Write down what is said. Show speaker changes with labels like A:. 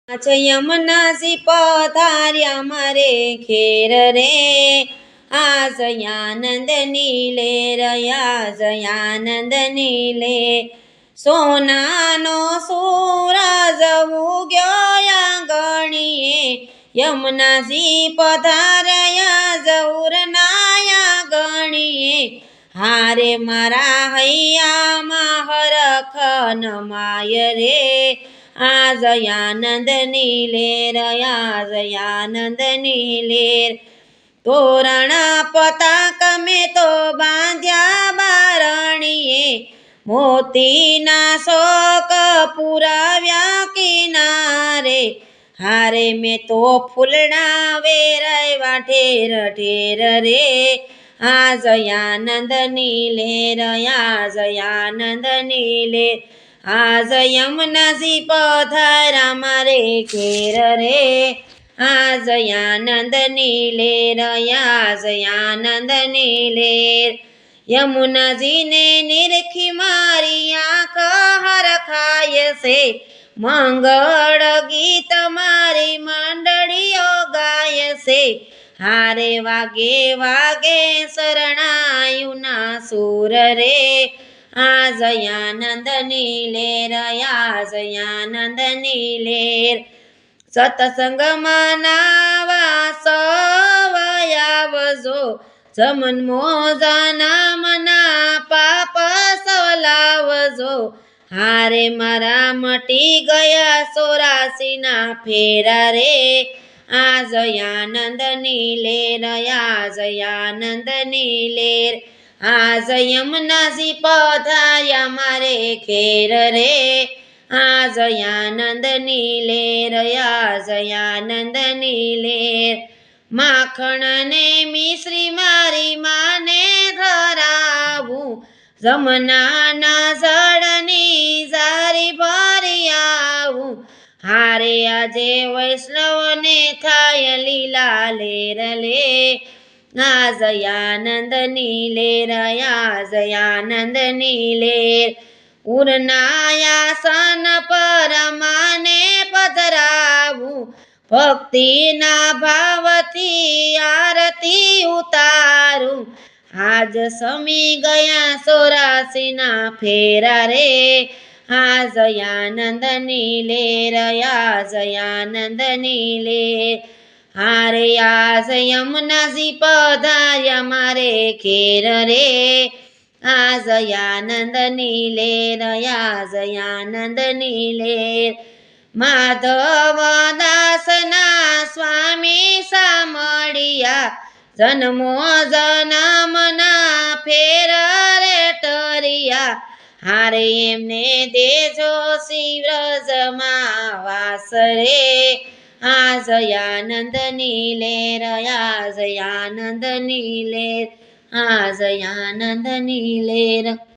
A: યમુનાજી પધાર્યા મારે ઘેર રે આનંદની લેર આનંદની લેર સોનાનો સૂરજ ઉગ્યો આંગણીએ યમુનાજી પધાર્યા જૌરનાયા ગણીએ હારે મારા હૈયામાં હરખ નમાય રે આજ આનંદની લેર તોરણ પતાક મેં તો બાંધ્યા બારણીએ મોતીના શોક પુરાવ્યા કિનારે હારે મેં તો ફૂલના વેરાવ્યા ઠેર ઠેર રે આજ આનંદની લેર આનંદની લેર આજ યમુનાજી પધાર્યા મારે ઘેર રે આજ આનંદની લેર આનંદની લેર યમુનાજીને નિરખી મારી આંખ હરખાય છે મંગળ ગીત મારી મંડળીઓ ગાય છે હારે વાગે વાગે શરણાયું ના સુર રે આજ આનંદની લેર આનંદની લેર સત્સંગમાં નાવા સવયાવજો જમનમો નામના પાપ સવલાવજો હારે મારા મટી ગયા 84ના ફેરા રે આજ આનંદની લેર આનંદની લેર આજ યમુનાજી પધાર્યા મારે ઘેર રે આજ આનંદની લેર આનંદની લેર માખણને મિશ્રી મારી માને ધરાવું જમનાના જળની જારી ભરી આવું હારે આજે વૈષ્ણવને થાય લીલા લેર લે આજ આનંદની લેર આનંદની લેર ઉરનાયાસન પર માને પધરાવું ભક્તિના ભાવથી આરતી ઉતારું આજ સમી ગયા 84ના ફેરા રે આજ આનંદની લેર આનંદની લેર હારે આજ યમુનાજી પધાર્યા મારે ઘેર રે આજ આનંદની લેર આનંદની લેર માધવ દાસના સ્વામી સામળિયા જન્મો જન્મના ફેર રે ટરિયા હારે એમને દેજો શિવ્રજમાં વાસ રે આજ આનંદની લેર આનંદની લેર આજ આનંદની લેર